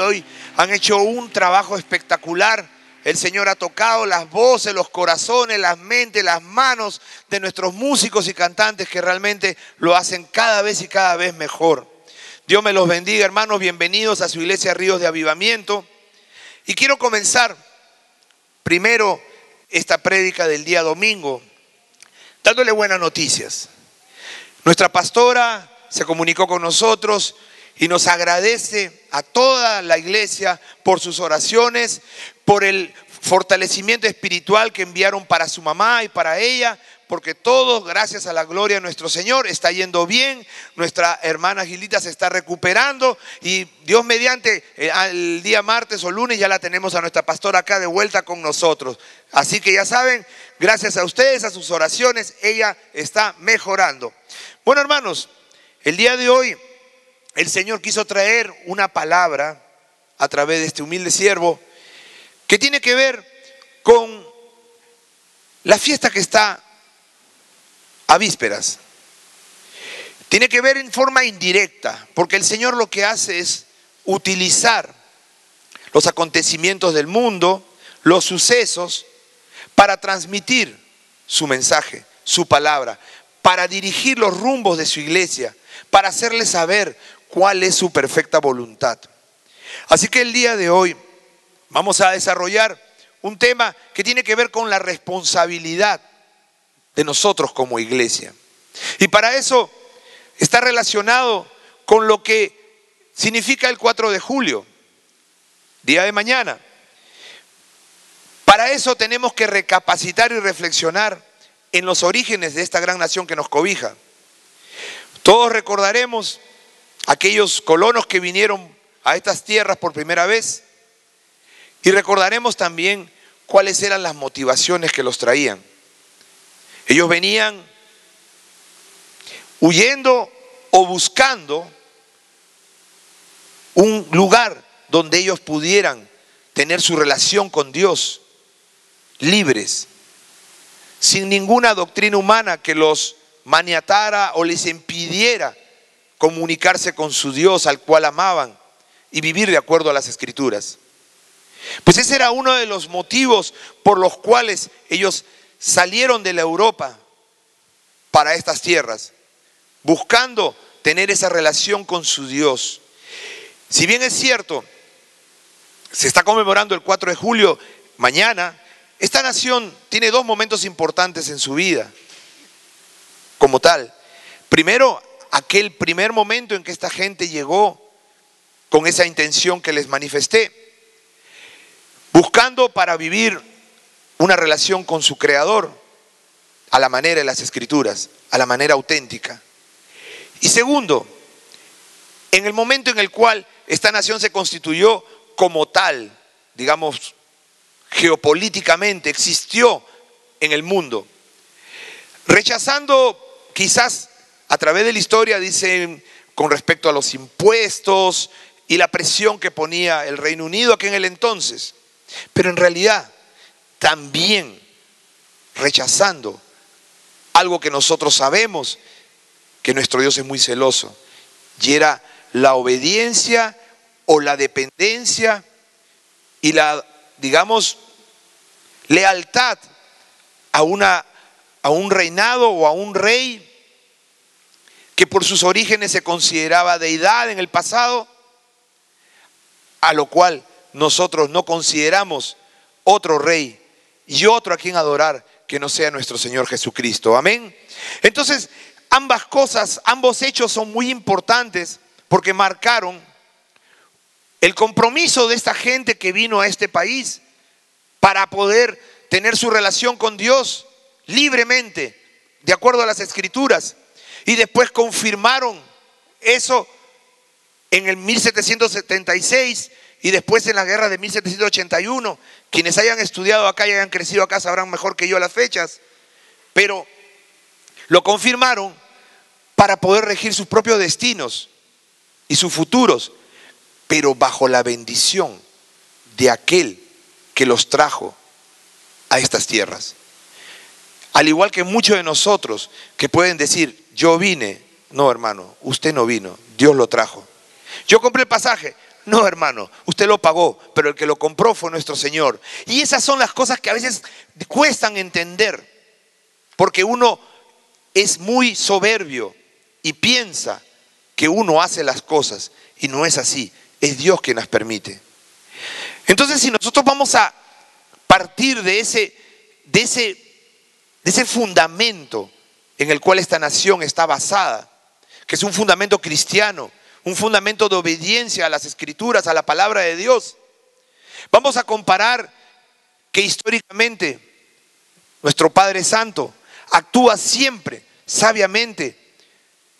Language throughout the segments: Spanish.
hoy han hecho un trabajo espectacular. El Señor ha tocado las voces, los corazones, las mentes, las manos de nuestros músicos y cantantes que realmente lo hacen cada vez y cada vez mejor. Dios me los bendiga, hermanos. Bienvenidos a su iglesia Ríos de Avivamiento. Y quiero comenzar primero esta prédica del día domingo dándole buenas noticias. Nuestra pastora se comunicó con nosotros y nos agradece a toda la iglesia por sus oraciones, por el fortalecimiento espiritual que enviaron para su mamá y para ella, porque todo, gracias a la gloria de nuestro Señor, está yendo bien. Nuestra hermana Gilita se está recuperando y Dios mediante, el día martes o lunes ya la tenemos a nuestra pastora acá de vuelta con nosotros. Así que ya saben, gracias a ustedes, a sus oraciones, ella está mejorando. Bueno, hermanos, el día de hoy el Señor quiso traer una palabra a través de este humilde siervo que tiene que ver con la fiesta que está a vísperas. Tiene que ver en forma indirecta, porque el Señor lo que hace es utilizar los acontecimientos del mundo, los sucesos, para transmitir su mensaje, su palabra, para dirigir los rumbos de su iglesia, para hacerle saber cuál es su perfecta voluntad. Así que el día de hoy vamos a desarrollar un tema que tiene que ver con la responsabilidad de nosotros como iglesia. Y para eso está relacionado con lo que significa el 4 de julio, día de mañana. Para eso tenemos que recapacitar y reflexionar en los orígenes de esta gran nación que nos cobija. Todos recordaremos aquellos colonos que vinieron a estas tierras por primera vez y recordaremos también cuáles eran las motivaciones que los traían. Ellos venían huyendo o buscando un lugar donde ellos pudieran tener su relación con Dios libres, sin ninguna doctrina humana que los maniatara o les impidiera comunicarse con su Dios al cual amaban y vivir de acuerdo a las Escrituras. Pues ese era uno de los motivos por los cuales ellos salieron de la Europa para estas tierras, buscando tener esa relación con su Dios. Si bien es cierto, se está conmemorando el 4 de julio mañana, esta nación tiene dos momentos importantes en su vida como tal. Primero, aquel primer momento en que esta gente llegó con esa intención que les manifesté, buscando para vivir una relación con su Creador a la manera de las Escrituras, a la manera auténtica. Y segundo, en el momento en el cual esta nación se constituyó como tal, digamos, geopolíticamente, existió en el mundo, rechazando quizás a través de la historia, dicen, con respecto a los impuestos y la presión que ponía el Reino Unido aquel en el entonces, pero en realidad también rechazando algo que nosotros sabemos, que nuestro Dios es muy celoso, y era la obediencia o la dependencia y la, digamos, lealtad a un reinado o a un rey que por sus orígenes se consideraba deidad en el pasado, a lo cual nosotros no consideramos otro rey y otro a quien adorar que no sea nuestro Señor Jesucristo. Amén. Entonces, ambas cosas, ambos hechos son muy importantes porque marcaron el compromiso de esta gente que vino a este país para poder tener su relación con Dios libremente, de acuerdo a las Escrituras. Y después confirmaron eso en el 1776 y después en la guerra de 1781. Quienes hayan estudiado acá y hayan crecido acá sabrán mejor que yo las fechas, pero lo confirmaron para poder regir sus propios destinos y sus futuros, pero bajo la bendición de aquel que los trajo a estas tierras. Al igual que muchos de nosotros que pueden decir, yo vine. No, hermano, usted no vino, Dios lo trajo. Yo compré el pasaje. No, hermano, usted lo pagó, pero el que lo compró fue nuestro Señor. Y esas son las cosas que a veces cuestan entender, porque uno es muy soberbio y piensa que uno hace las cosas y no es así. Es Dios quien las permite. Entonces, si nosotros vamos a partir de ese fundamento en el cual esta nación está basada, que es un fundamento cristiano, un fundamento de obediencia a las Escrituras, a la palabra de Dios, vamos a comparar que históricamente nuestro Padre Santo actúa siempre sabiamente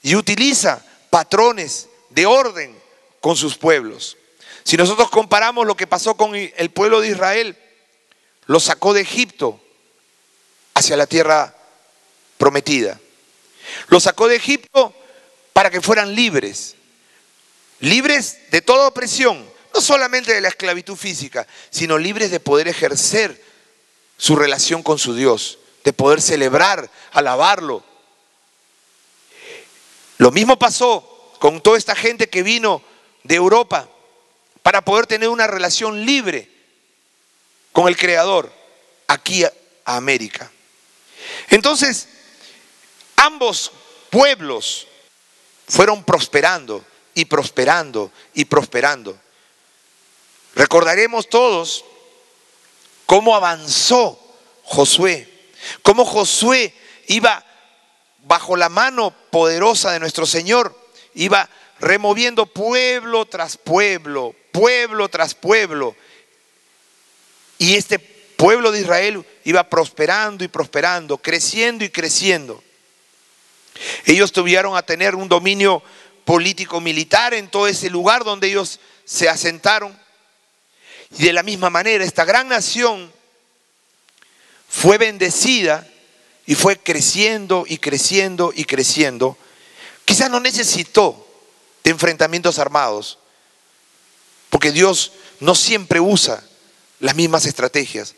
y utiliza patrones de orden con sus pueblos. Si nosotros comparamos lo que pasó con el pueblo de Israel, lo sacó de Egipto hacia la tierra prometida. Lo sacó de Egipto para que fueran libres de toda opresión, no solamente de la esclavitud física, sino libres de poder ejercer su relación con su Dios, de poder celebrar, alabarlo. Lo mismo pasó con toda esta gente que vino de Europa para poder tener una relación libre con el Creador aquí a América. Entonces, ambos pueblos fueron prosperando y prosperando y prosperando. Recordaremos todos cómo avanzó Josué, cómo Josué iba bajo la mano poderosa de nuestro Señor, iba removiendo pueblo tras pueblo, pueblo tras pueblo. Y este pueblo de Israel iba prosperando y prosperando, creciendo y creciendo. Ellos tuvieron a tener un dominio político-militar en todo ese lugar donde ellos se asentaron. Y de la misma manera, esta gran nación fue bendecida y fue creciendo y creciendo y creciendo. Quizás no necesitó de enfrentamientos armados, porque Dios no siempre usa las mismas estrategias.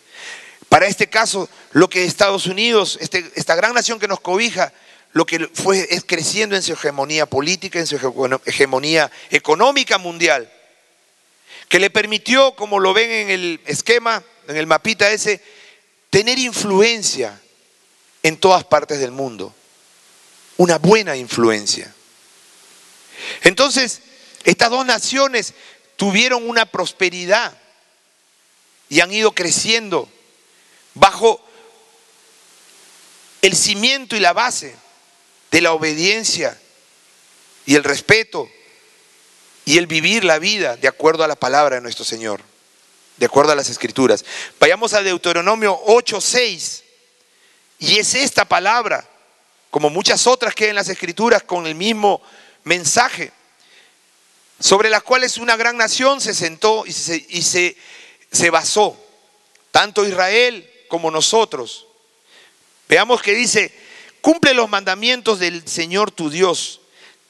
Para este caso, lo que Estados Unidos, esta gran nación que nos cobija, lo que fue es creciendo en su hegemonía política, en su hegemonía económica mundial, que le permitió, como lo ven en el esquema, en el mapita ese, tener influencia en todas partes del mundo, una buena influencia. Entonces, estas dos naciones tuvieron una prosperidad y han ido creciendo bajo el cimiento y la base de la obediencia y el respeto y el vivir la vida de acuerdo a la palabra de nuestro Señor, de acuerdo a las Escrituras. Vayamos a Deuteronomio 8:6, y es esta palabra, como muchas otras que hay en las Escrituras, con el mismo mensaje, sobre las cuales una gran nación se sentó y se basó, tanto Israel como nosotros. Veamos que dice: cumple los mandamientos del Señor tu Dios,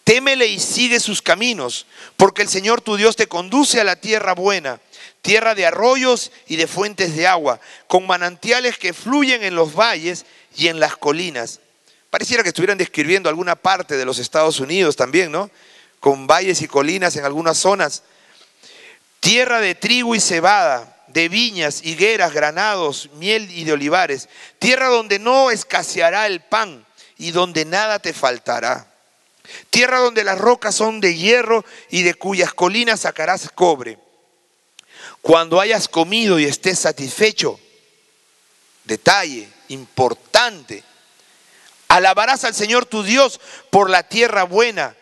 témele y sigue sus caminos, porque el Señor tu Dios te conduce a la tierra buena, tierra de arroyos y de fuentes de agua, con manantiales que fluyen en los valles y en las colinas. Pareciera que estuvieran describiendo alguna parte de los Estados Unidos también, ¿no? Con valles y colinas en algunas zonas. Tierra de trigo y cebada, de viñas, higueras, granados, miel y de olivares. Tierra donde no escaseará el pan y donde nada te faltará. Tierra donde las rocas son de hierro y de cuyas colinas sacarás cobre. Cuando hayas comido y estés satisfecho, detalle importante, alabarás al Señor tu Dios por la tierra buena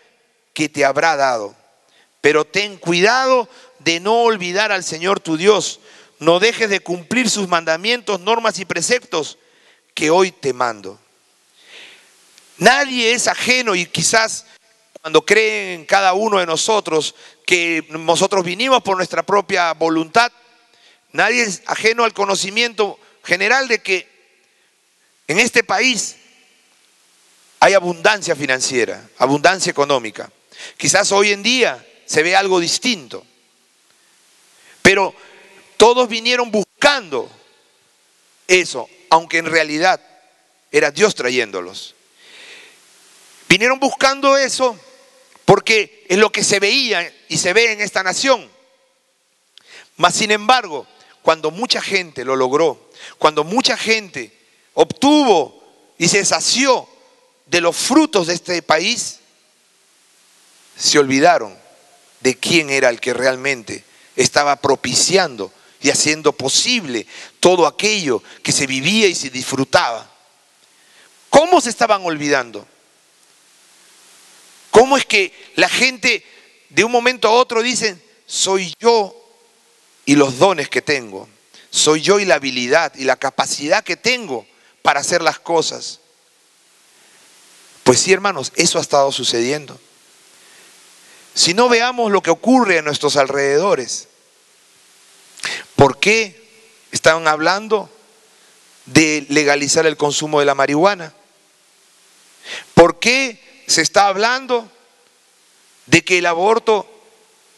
que te habrá dado. Pero ten cuidado de no olvidar al Señor tu Dios. No dejes de cumplir sus mandamientos, normas y preceptos que hoy te mando. Nadie es ajeno, y quizás cuando creen en cada uno de nosotros que nosotros vinimos por nuestra propia voluntad, nadie es ajeno al conocimiento general de que en este país hay abundancia financiera, abundancia económica. Quizás hoy en día se ve algo distinto, pero todos vinieron buscando eso, aunque en realidad era Dios trayéndolos. Vinieron buscando eso porque es lo que se veía y se ve en esta nación. Mas sin embargo, cuando mucha gente lo logró, cuando mucha gente obtuvo y se sació de los frutos de este país, se olvidaron de quién era el que realmente estaba propiciando y haciendo posible todo aquello que se vivía y se disfrutaba. ¿Cómo se estaban olvidando? ¿Cómo es que la gente de un momento a otro dicen, soy yo y los dones que tengo, soy yo y la habilidad y la capacidad que tengo para hacer las cosas? Pues sí, hermanos, eso ha estado sucediendo. Si no, veamos lo que ocurre a nuestros alrededores. ¿Por qué estaban hablando de legalizar el consumo de la marihuana? ¿Por qué se está hablando de que el aborto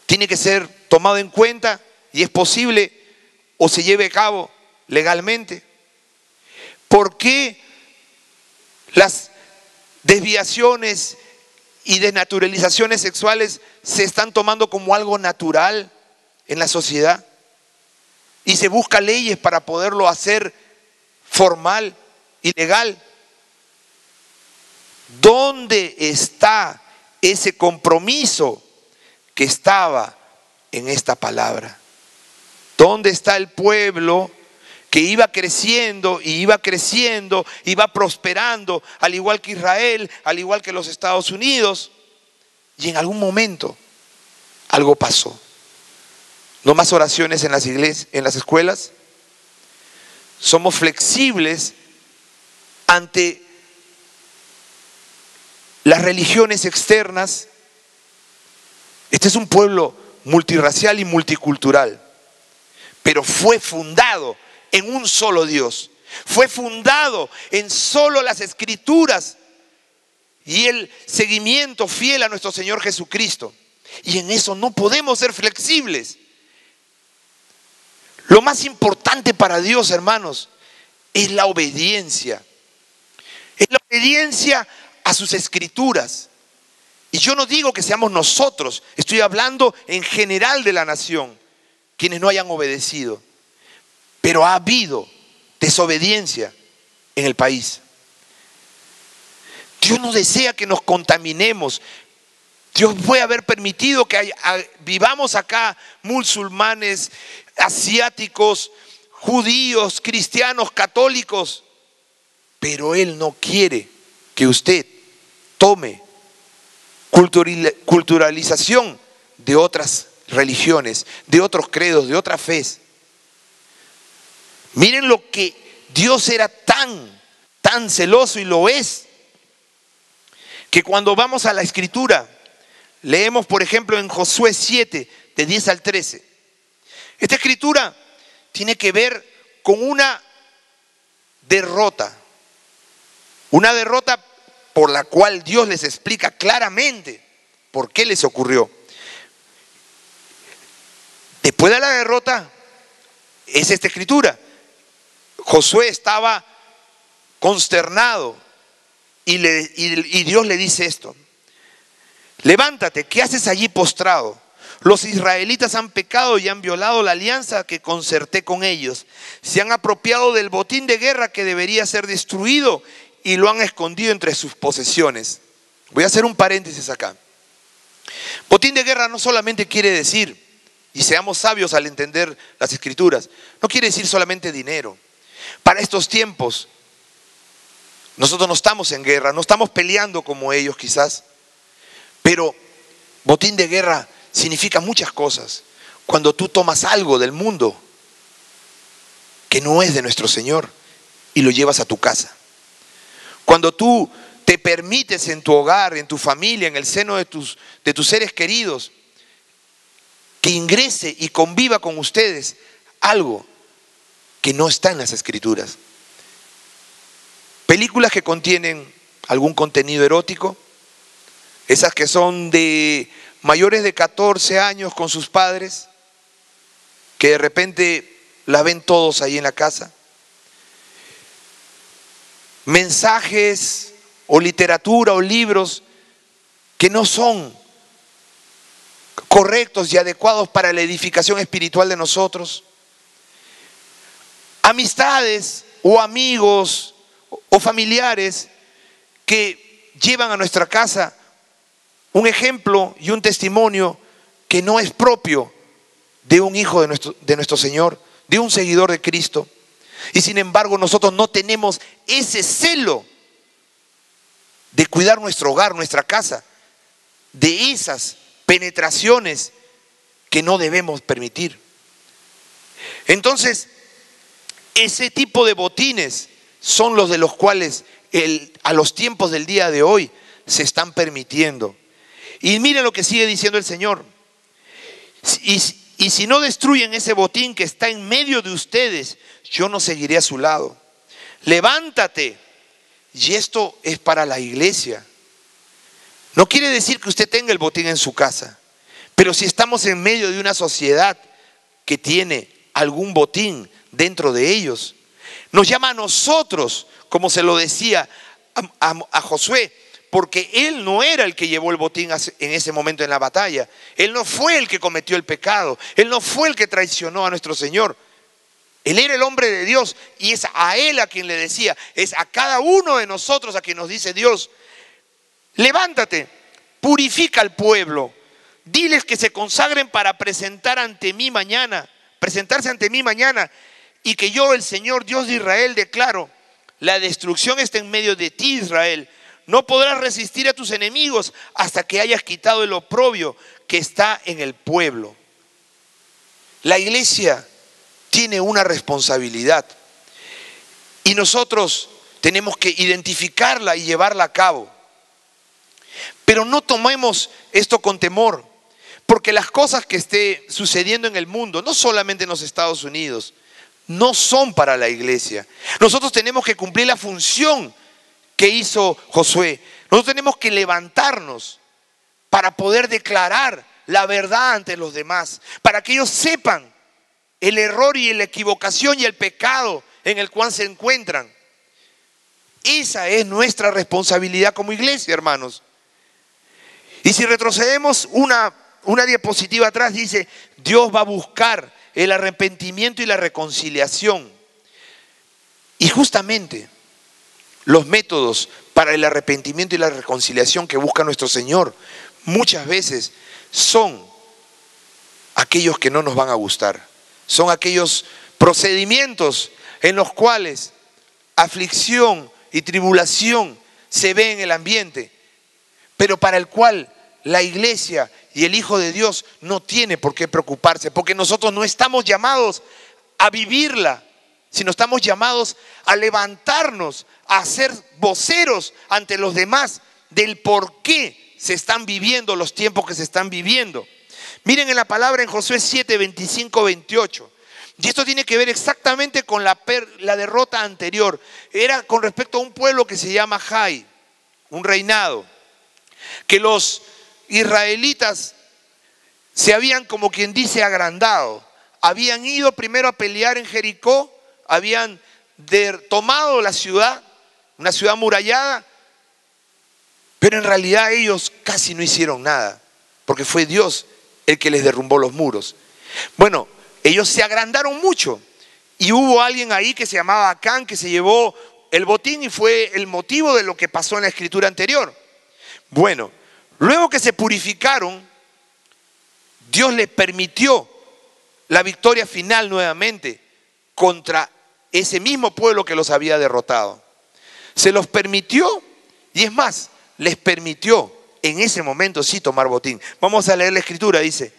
tiene que ser tomado en cuenta y es posible o se lleve a cabo legalmente? ¿Por qué las desviaciones y desnaturalizaciones sexuales se están tomando como algo natural en la sociedad? Y se busca leyes para poderlo hacer formal y legal. ¿Dónde está ese compromiso que estaba en esta palabra? ¿Dónde está el pueblo que iba creciendo y iba creciendo, iba prosperando, al igual que Israel, al igual que los Estados Unidos? Y en algún momento algo pasó. No más oraciones en las iglesias, en las escuelas. Somos flexibles ante las religiones externas. Este es un pueblo multirracial y multicultural, pero fue fundado en un solo Dios. Fue fundado en solo las Escrituras y el seguimiento fiel a nuestro Señor Jesucristo. Y en eso no podemos ser flexibles. Lo más importante para Dios, hermanos, es la obediencia. Es la obediencia a sus Escrituras. Y yo no digo que seamos nosotros, estoy hablando en general de la nación, quienes no hayan obedecido. Pero ha habido desobediencia en el país. Dios no desea que nos contaminemos. Dios puede haber permitido que vivamos acá musulmanes, asiáticos, judíos, cristianos, católicos, pero Él no quiere que usted tome culturalización de otras religiones, de otros credos, de otras fes. Miren lo que Dios era tan celoso, y lo es, que cuando vamos a la Escritura, leemos por ejemplo en Josué 7, de 10 al 13. Esta Escritura tiene que ver con una derrota por la cual Dios les explica claramente por qué les ocurrió. Después de la derrota, es esta Escritura. Josué estaba consternado y Dios le dice esto: levántate, ¿qué haces allí postrado? Los israelitas han pecado y han violado la alianza que concerté con ellos. Se han apropiado del botín de guerra que debería ser destruido y lo han escondido entre sus posesiones. Voy a hacer un paréntesis acá. Botín de guerra no solamente quiere decir, y seamos sabios al entender las Escrituras, no quiere decir solamente dinero. Para estos tiempos, nosotros no estamos en guerra, no estamos peleando como ellos quizás, pero botín de guerra significa muchas cosas. Cuando tú tomas algo del mundo que no es de nuestro Señor y lo llevas a tu casa. Cuando tú te permites en tu hogar, en tu familia, en el seno de tus seres queridos, que ingrese y conviva con ustedes algo que no está en las Escrituras. Películas que contienen algún contenido erótico, esas que son de mayores de 14 años con sus padres, que de repente la ven todos ahí en la casa. Mensajes o literatura o libros que no son correctos y adecuados para la edificación espiritual de nosotros. Amistades o amigos o familiares que llevan a nuestra casa un ejemplo y un testimonio que no es propio de un hijo de nuestro Señor, de un seguidor de Cristo. Y sin embargo nosotros no tenemos ese celo de cuidar nuestro hogar, nuestra casa, de esas penetraciones que no debemos permitir. Entonces, ese tipo de botines son los de los cuales a los tiempos del día de hoy se están permitiendo. Y miren lo que sigue diciendo el Señor. Y si no destruyen ese botín que está en medio de ustedes, yo no seguiré a su lado. Levántate. Y esto es para la iglesia. No quiere decir que usted tenga el botín en su casa, pero si estamos en medio de una sociedad que tiene algún botín dentro de ellos, nos llama a nosotros, como se lo decía a Josué, porque él no era el que llevó el botín en ese momento en la batalla. Él no fue el que cometió el pecado. Él no fue el que traicionó a nuestro Señor. Él era el hombre de Dios y es a él a quien le decía, es a cada uno de nosotros a quien nos dice Dios: levántate, purifica al pueblo, diles que se consagren para presentarse ante mí mañana, y que yo, el Señor Dios de Israel, declaro: la destrucción está en medio de ti, Israel. No podrás resistir a tus enemigos hasta que hayas quitado el oprobio que está en el pueblo. La iglesia tiene una responsabilidad y nosotros tenemos que identificarla y llevarla a cabo. Pero no tomemos esto con temor, porque las cosas que esté sucediendo en el mundo, no solamente en los Estados Unidos, no son para la iglesia. Nosotros tenemos que cumplir la función que hizo Josué. Nosotros tenemos que levantarnos para poder declarar la verdad ante los demás, para que ellos sepan el error y la equivocación y el pecado en el cual se encuentran. Esa es nuestra responsabilidad como iglesia, hermanos. Y si retrocedemos una diapositiva atrás, dice: Dios va a buscar el arrepentimiento y la reconciliación. Y justamente los métodos para el arrepentimiento y la reconciliación que busca nuestro Señor muchas veces son aquellos que no nos van a gustar. Son aquellos procedimientos en los cuales aflicción y tribulación se ve en el ambiente, pero para el cual la iglesia y el Hijo de Dios no tiene por qué preocuparse, porque nosotros no estamos llamados a vivirla, sino estamos llamados a levantarnos, a ser voceros ante los demás del por qué se están viviendo los tiempos que se están viviendo. Miren en la palabra en Josué 7, 25, 28. Y esto tiene que ver exactamente con la derrota anterior. Era con respecto a un pueblo que se llama Jai, un reinado, que los israelitas se habían, como quien dice, agrandado. Habían ido primero a pelear en Jericó, habían tomado la ciudad, una ciudad amurallada, pero en realidad ellos casi no hicieron nada, porque fue Dios el que les derrumbó los muros. Bueno, ellos se agrandaron mucho y hubo alguien ahí que se llamaba Acán, que se llevó el botín y fue el motivo de lo que pasó en la escritura anterior. Bueno, luego que se purificaron, Dios les permitió la victoria final nuevamente contra ese mismo pueblo que los había derrotado. Se los permitió y es más, les permitió en ese momento sí tomar botín. Vamos a leer la escritura, dice: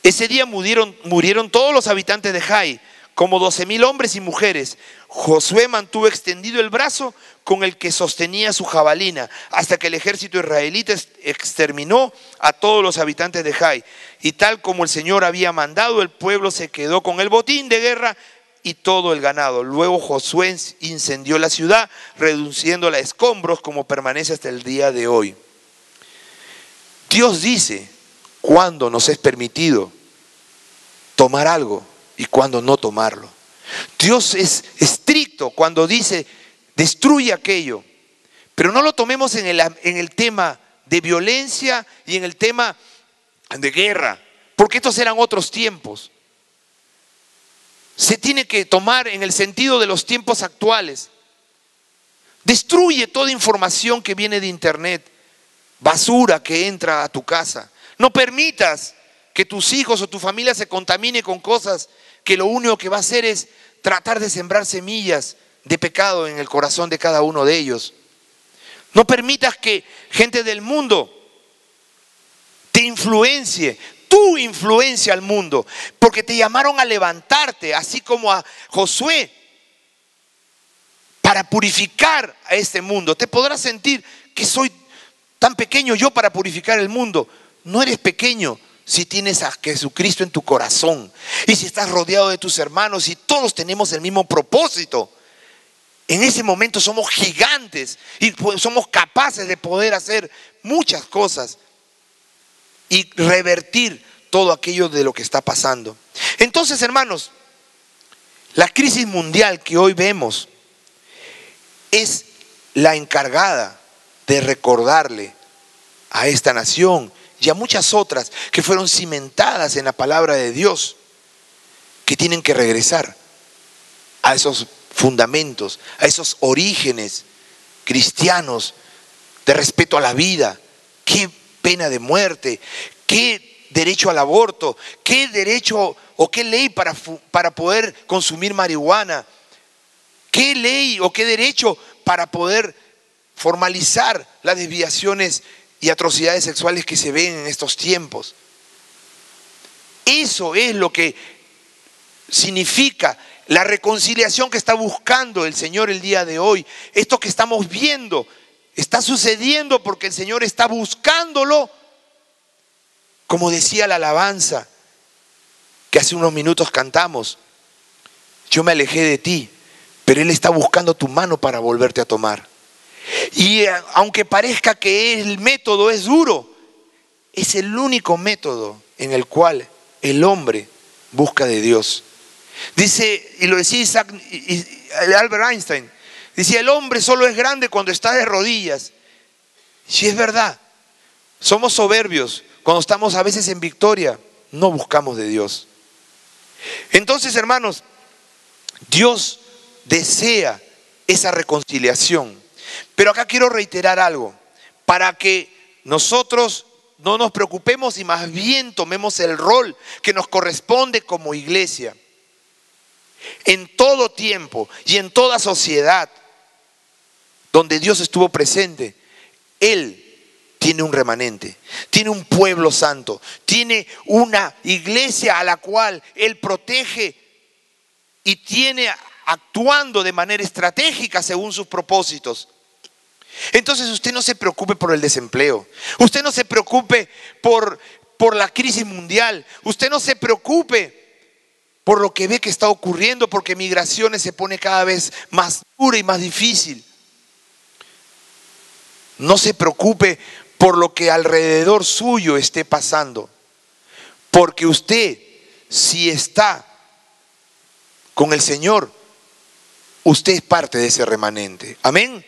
ese día murieron todos los habitantes de Jai, como 12,000 hombres y mujeres. Josué mantuvo extendido el brazo con el que sostenía su jabalina, hasta que el ejército israelita exterminó a todos los habitantes de Jai. Y tal como el Señor había mandado, el pueblo se quedó con el botín de guerra y todo el ganado. Luego Josué incendió la ciudad, reduciéndola a escombros, como permanece hasta el día de hoy. Dios dice cuándo nos es permitido tomar algo y cuándo no tomarlo. Dios es estricto cuando dice: destruye aquello, pero no lo tomemos en el tema de violencia y en el tema de guerra, porque estos eran otros tiempos. Se tiene que tomar en el sentido de los tiempos actuales. Destruye toda información que viene de internet, basura que entra a tu casa. No permitas que tus hijos o tu familia se contamine con cosas que lo único que va a hacer es tratar de sembrar semillas de pecado en el corazón de cada uno de ellos. No permitas que gente del mundo te influencie. Tú influencia al mundo, porque te llamaron a levantarte, así como a Josué, para purificar a este mundo. Te podrás sentir que soy tan pequeño yo para purificar el mundo. No eres pequeño si tienes a Jesucristo en tu corazón y si estás rodeado de tus hermanos y todos tenemos el mismo propósito. En ese momento somos gigantes y somos capaces de poder hacer muchas cosas y revertir todo aquello de lo que está pasando. Entonces, hermanos, la crisis mundial que hoy vemos es la encargada de recordarle a esta nación y a muchas otras que fueron cimentadas en la palabra de Dios, que tienen que regresar a esos fundamentos, a esos orígenes cristianos de respeto a la vida. Qué pena de muerte, qué derecho al aborto, qué derecho o qué ley para poder consumir marihuana, qué ley o qué derecho para poder formalizar las desviaciones y atrocidades sexuales que se ven en estos tiempos. Eso es lo que significa la reconciliación que está buscando el Señor el día de hoy. Esto que estamos viendo está sucediendo porque el Señor está buscándolo. Como decía la alabanza que hace unos minutos cantamos, yo me alejé de ti, pero Él está buscando tu mano para volverte a tomar. Y aunque parezca que el método es duro, es el único método en el cual el hombre busca de Dios. Dice, y lo decía Albert Einstein, decía, el hombre solo es grande cuando está de rodillas. Si es verdad, somos soberbios cuando estamos a veces en victoria, no buscamos de Dios. Entonces, hermanos, Dios desea esa reconciliación. Pero acá quiero reiterar algo, para que nosotros no nos preocupemos y más bien tomemos el rol que nos corresponde como iglesia. En todo tiempo y en toda sociedad donde Dios estuvo presente, Él tiene un remanente, tiene un pueblo santo, tiene una iglesia a la cual Él protege y tiene actuando de manera estratégica según sus propósitos. Entonces usted no se preocupe por el desempleo, usted no se preocupe por la crisis mundial, usted no se preocupe por lo que ve que está ocurriendo, porque migraciones se pone cada vez más dura y más difícil. No se preocupe por lo que alrededor suyo esté pasando, porque usted, si está con el Señor, usted es parte de ese remanente. Amén.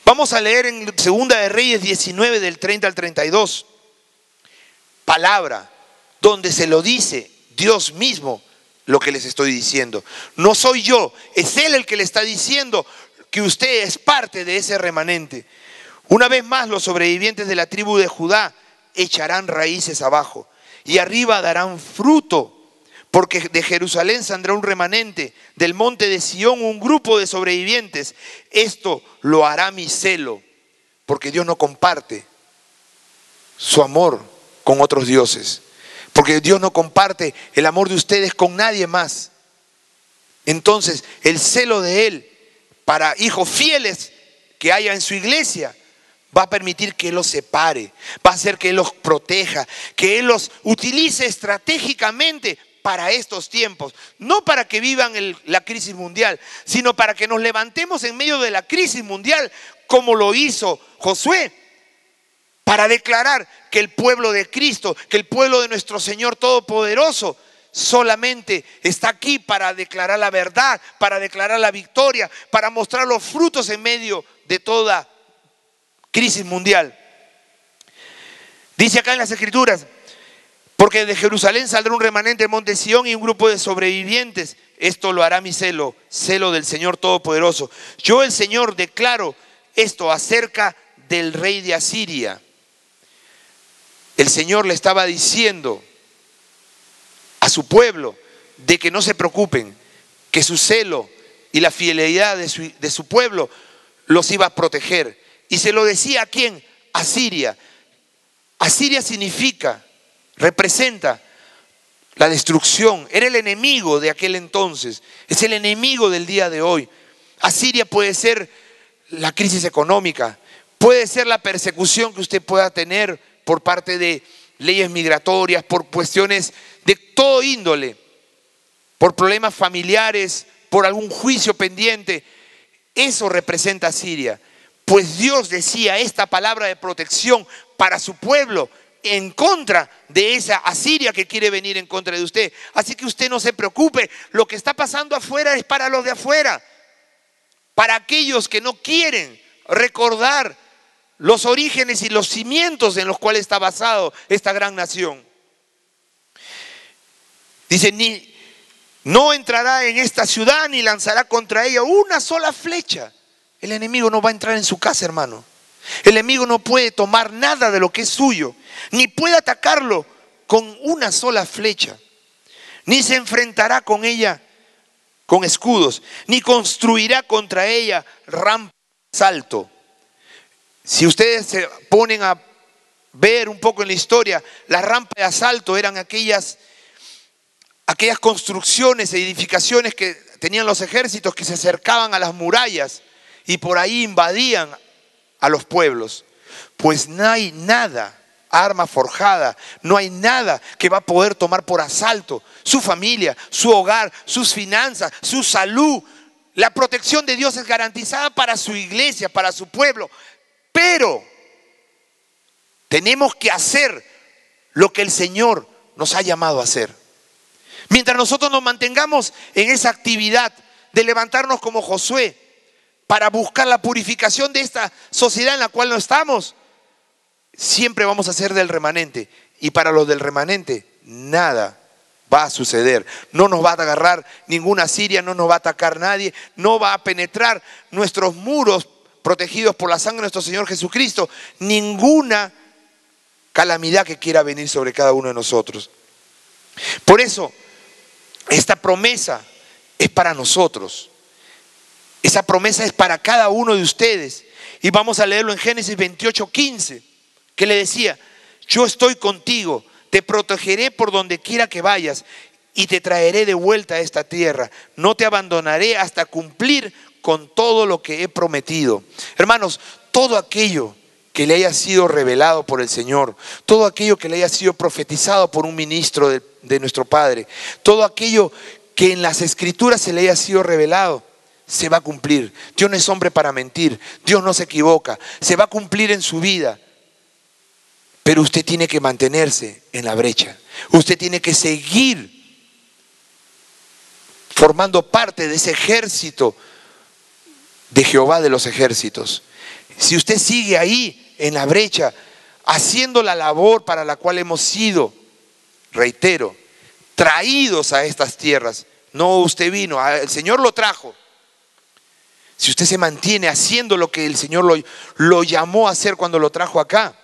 Vamos a leer en 2 de Reyes 19 del 30 al 32. Palabra donde se lo dice Dios mismo lo que les estoy diciendo. No soy yo, es Él el que le está diciendo que usted es parte de ese remanente. Una vez más los sobrevivientes de la tribu de Judá echarán raíces abajo y arriba darán fruto. Porque de Jerusalén saldrá un remanente, del monte de Sión un grupo de sobrevivientes. Esto lo hará mi celo, porque Dios no comparte su amor con otros dioses. Porque Dios no comparte el amor de ustedes con nadie más. Entonces, el celo de Él para hijos fieles que haya en su iglesia va a permitir que Él los separe, va a hacer que Él los proteja, que Él los utilice estratégicamente para estos tiempos, no para que vivan la crisis mundial, sino para que nos levantemos en medio de la crisis mundial, como lo hizo Josué, para declarar que el pueblo de Cristo, que el pueblo de nuestro Señor Todopoderoso, solamente está aquí para declarar la verdad, para declarar la victoria, para mostrar los frutos en medio de toda crisis mundial. Dice acá en las Escrituras, Porque de Jerusalén saldrá un remanente del monte Sión y un grupo de sobrevivientes. Esto lo hará mi celo, celo del Señor Todopoderoso. Yo, el Señor, declaro esto acerca del rey de Asiria. El Señor le estaba diciendo a su pueblo de que no se preocupen, que su celo y la fidelidad de su pueblo los iba a proteger. Y se lo decía ¿a quién? A Siria. Asiria significa, representa la destrucción. Era el enemigo de aquel entonces. Es el enemigo del día de hoy. Asiria puede ser la crisis económica, puede ser la persecución que usted pueda tener por parte de leyes migratorias, por cuestiones de todo índole, por problemas familiares, por algún juicio pendiente. Eso representa a Siria. Pues Dios decía esta palabra de protección para su pueblo en contra de esa Asiria que quiere venir en contra de usted. Así que usted no se preocupe, lo que está pasando afuera es para los de afuera, para aquellos que no quieren recordar los orígenes y los cimientos en los cuales está basado esta gran nación. Dice, no entrará en esta ciudad ni lanzará contra ella una sola flecha. El enemigo no va a entrar en su casa, hermano. El enemigo no puede tomar nada de lo que es suyo, ni puede atacarlo con una sola flecha, ni se enfrentará con ella con escudos, ni construirá contra ella rampa de asalto. Si ustedes se ponen a ver un poco en la historia, las rampas de asalto eran aquellas construcciones, edificaciones que tenían los ejércitos que se acercaban a las murallas y por ahí invadían a los pueblos. Pues no hay nada, arma forjada, no hay nada que va a poder tomar por asalto su familia, su hogar, sus finanzas, su salud. La protección de Dios es garantizada para su iglesia, para su pueblo. Pero tenemos que hacer lo que el Señor nos ha llamado a hacer. Mientras nosotros nos mantengamos en esa actividad de levantarnos como Josué para buscar la purificación de esta sociedad en la cual no estamos, siempre vamos a ser del remanente. Y para los del remanente, nada va a suceder. No nos va a agarrar ninguna Siria, no nos va a atacar nadie, no va a penetrar nuestros muros protegidos por la sangre de nuestro Señor Jesucristo, ninguna calamidad que quiera venir sobre cada uno de nosotros. Por eso, esta promesa es para nosotros. Esa promesa es para cada uno de ustedes. Y vamos a leerlo en Génesis 28:15, que le decía, yo estoy contigo, te protegeré por donde quiera que vayas y te traeré de vuelta a esta tierra. No te abandonaré hasta cumplir con todo lo que he prometido. Hermanos, todo aquello que le haya sido revelado por el Señor, todo aquello que le haya sido profetizado por un ministro de nuestro Padre, todo aquello que en las Escrituras se le haya sido revelado, se va a cumplir. Dios no es hombre para mentir, Dios no se equivoca, se va a cumplir en su vida. Pero usted tiene que mantenerse en la brecha, usted tiene que seguir formando parte de ese ejército de Jehová de los ejércitos. Si usted sigue ahí en la brecha, haciendo la labor para la cual hemos sido, reitero, traídos a estas tierras, no usted vino, el Señor lo trajo. Si usted se mantiene haciendo lo que el Señor lo llamó a hacer cuando lo trajo acá,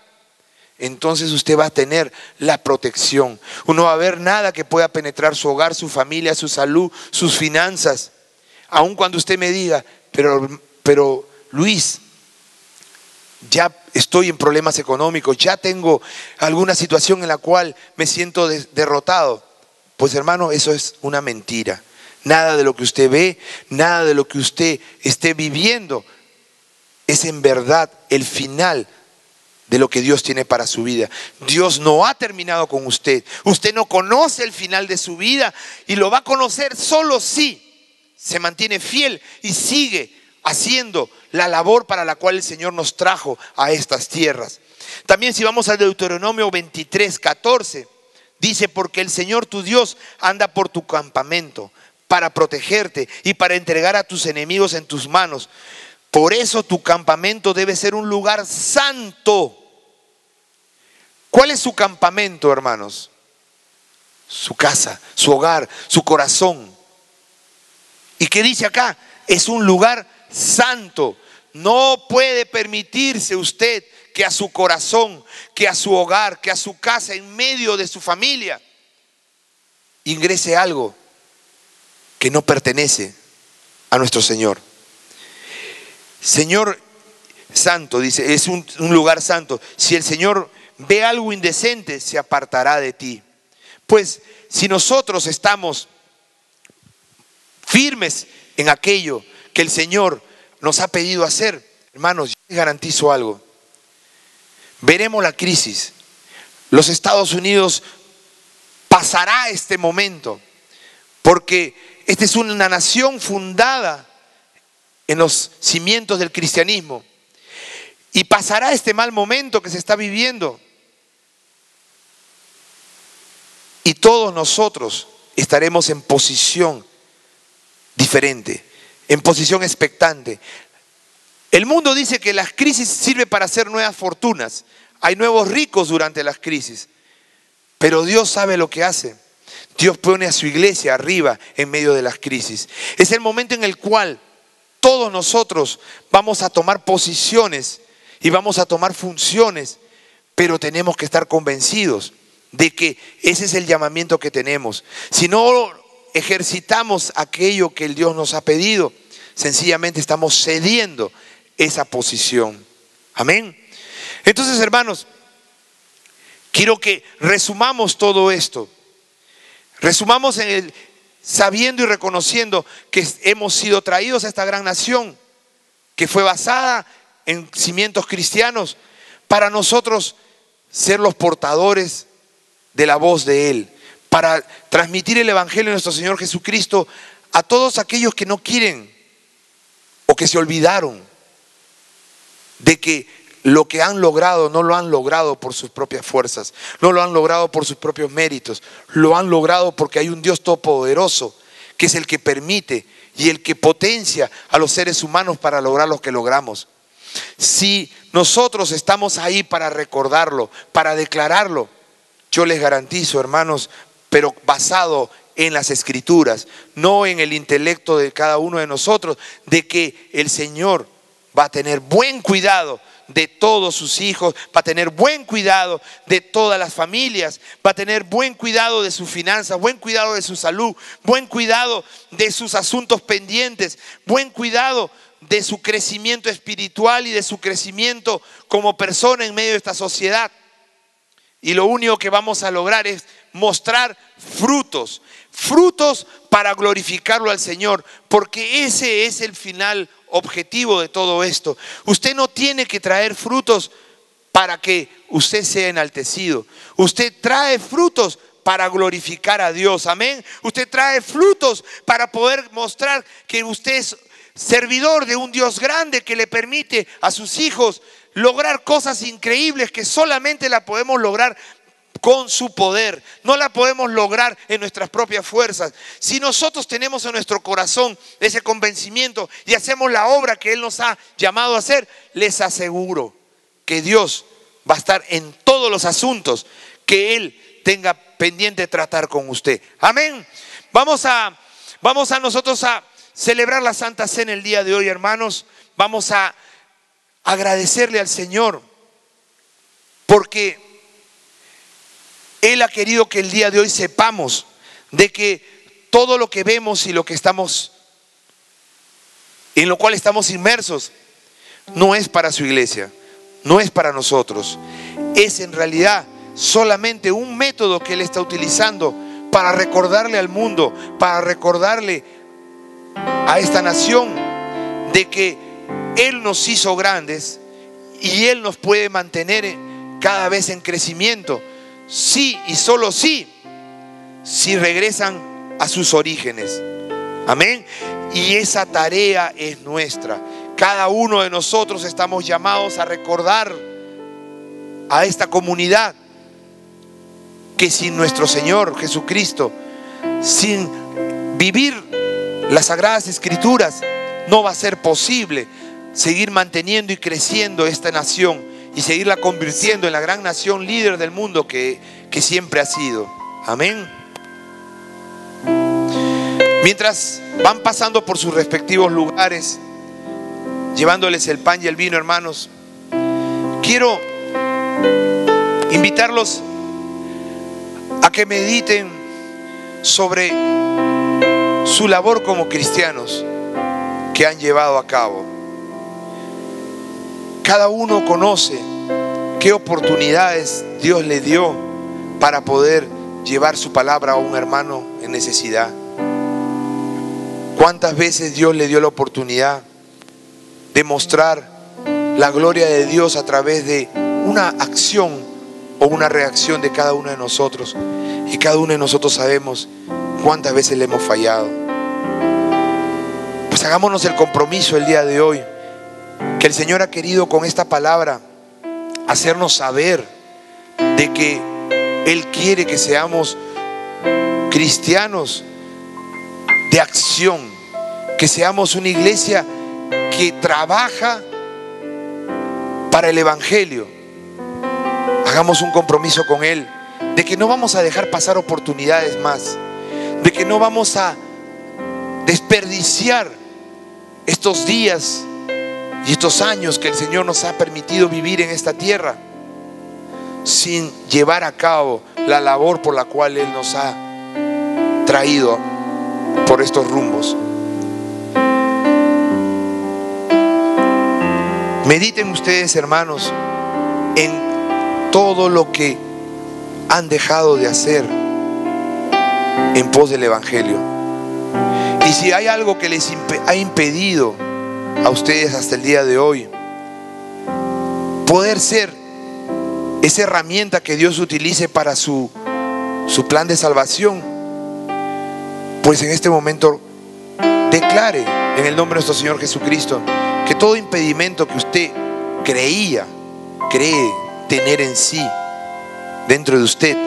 entonces usted va a tener la protección. No va a haber nada que pueda penetrar su hogar, su familia, su salud, sus finanzas. Aun cuando usted me diga, pero Luis, ya estoy en problemas económicos, ya tengo alguna situación en la cual me siento derrotado. Pues hermano, eso es una mentira. Nada de lo que usted ve, nada de lo que usted esté viviendo es en verdad el final de lo que Dios tiene para su vida. Dios no ha terminado con usted. Usted no conoce el final de su vida y lo va a conocer solo si se mantiene fiel y sigue haciendo la labor para la cual el Señor nos trajo a estas tierras. También si vamos al Deuteronomio 23:14, dice, porque el Señor tu Dios anda por tu campamento para protegerte y para entregar a tus enemigos en tus manos. Por eso tu campamento debe ser un lugar santo. ¿Cuál es su campamento, hermanos? su casa, su hogar, su corazón. ¿Y qué dice acá? Es un lugar santo. No puede permitirse usted que a su corazón, que a su hogar, que a su casa, en medio de su familia, ingrese algo que no pertenece a nuestro Señor. Señor santo, dice, es un lugar santo. Si el Señor ve algo indecente, se apartará de ti. Pues si nosotros estamos firmes en aquello que el Señor nos ha pedido hacer, hermanos, yo les garantizo algo. Veremos la crisis. Los Estados Unidos pasará este momento, porque esta es una nación fundada en los cimientos del cristianismo. Y pasará este mal momento que se está viviendo. Y todos nosotros estaremos en posición diferente, en posición expectante. El mundo dice que las crisis sirven para hacer nuevas fortunas. Hay nuevos ricos durante las crisis. Pero Dios sabe lo que hace. Dios pone a su iglesia arriba en medio de las crisis. Es el momento en el cual todos nosotros vamos a tomar posiciones y vamos a tomar funciones, pero tenemos que estar convencidos de que ese es el llamamiento que tenemos. Si no ejercitamos aquello que el Dios nos ha pedido, sencillamente estamos cediendo esa posición. Amén. Entonces, hermanos, quiero que resumamos todo esto. Resumamos sabiendo y reconociendo que hemos sido traídos a esta gran nación que fue basada en cimientos cristianos para nosotros ser los portadores de la voz de Él, para transmitir el evangelio de nuestro Señor Jesucristo a todos aquellos que no quieren o que se olvidaron de que lo que han logrado no lo han logrado por sus propias fuerzas, no lo han logrado por sus propios méritos, lo han logrado porque hay un Dios todopoderoso que es el que permite y el que potencia a los seres humanos para lograr lo que logramos. Si nosotros estamos ahí para recordarlo, para declararlo, yo les garantizo, hermanos, pero basado en las Escrituras, no en el intelecto de cada uno de nosotros, de que el Señor va a tener buen cuidado de todos sus hijos, va a tener buen cuidado de todas las familias, va a tener buen cuidado de sus finanzas, buen cuidado de su salud, buen cuidado de sus asuntos pendientes, buen cuidado de su crecimiento espiritual y de su crecimiento como persona en medio de esta sociedad. Y lo único que vamos a lograr es mostrar frutos, frutos para glorificarlo al Señor, porque ese es el final objetivo de todo esto. Usted no tiene que traer frutos para que usted sea enaltecido. Usted trae frutos para glorificar a Dios. Amén. Usted trae frutos para poder mostrar que usted es servidor de un Dios grande que le permite a sus hijos lograr cosas increíbles que solamente la podemos lograr con su poder. No la podemos lograr en nuestras propias fuerzas. Si nosotros tenemos en nuestro corazón ese convencimiento y hacemos la obra que Él nos ha llamado a hacer, les aseguro que Dios va a estar en todos los asuntos que Él tenga pendiente de tratar con usted. Amén. Vamos a nosotros a celebrar la Santa Cena el día de hoy, hermanos. Vamos a agradecerle al Señor porque Él ha querido que el día de hoy sepamos de que todo lo que vemos y lo que estamos, en lo cual estamos inmersos, no es para su iglesia, no es para nosotros. Es en realidad solamente un método que Él está utilizando para recordarle al mundo, para recordarle a esta nación de que Él nos hizo grandes y Él nos puede mantener cada vez en crecimiento. Sí y solo sí, si regresan a sus orígenes. Amén. Y esa tarea es nuestra. Cada uno de nosotros estamos llamados a recordar a esta comunidad que sin nuestro Señor Jesucristo, sin vivir las Sagradas Escrituras, no va a ser posible seguir manteniendo y creciendo esta nación y seguirla convirtiendo en la gran nación líder del mundo que siempre ha sido. Amén. Mientras van pasando por sus respectivos lugares, llevándoles el pan y el vino, hermanos, quiero invitarlos a que mediten sobre su labor como cristianos que han llevado a cabo. Cada uno conoce qué oportunidades Dios le dio para poder llevar su palabra a un hermano en necesidad. ¿Cuántas veces Dios le dio la oportunidad de mostrar la gloria de Dios a través de una acción o una reacción de cada uno de nosotros? Y cada uno de nosotros sabemos cuántas veces le hemos fallado. Pues hagámonos el compromiso el día de hoy, que el Señor ha querido con esta palabra hacernos saber de que Él quiere que seamos cristianos de acción, que seamos una iglesia que trabaja para el Evangelio. Hagamos un compromiso con Él de que no vamos a dejar pasar oportunidades más, de que no vamos a desperdiciar estos días y estos años que el Señor nos ha permitido vivir en esta tierra sin llevar a cabo la labor por la cual Él nos ha traído por estos rumbos. Mediten ustedes, hermanos, en todo lo que han dejado de hacer en pos del Evangelio. Y si hay algo que les ha impedido a ustedes hasta el día de hoy poder ser esa herramienta que Dios utilice para su plan de salvación, pues en este momento declare en el nombre de nuestro Señor Jesucristo que todo impedimento que usted cree tener en sí, dentro de usted,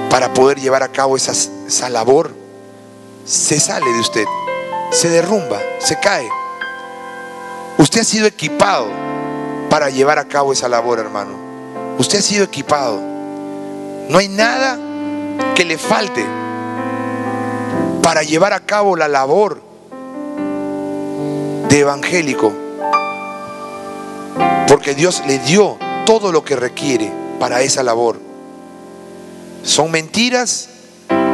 para poder llevar a cabo esa labor, se sale de usted, se derrumba, se cae. Usted ha sido equipado para llevar a cabo esa labor, hermano. Usted ha sido equipado. No hay nada que le falte para llevar a cabo la labor de evangélico, porque Dios le dio todo lo que requiere para esa labor. Son mentiras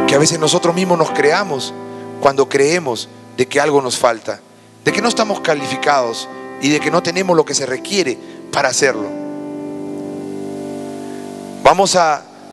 que a veces nosotros mismos nos creamos cuando creemos de que algo nos falta, de que no estamos calificados y de que no tenemos lo que se requiere para hacerlo. Vamos a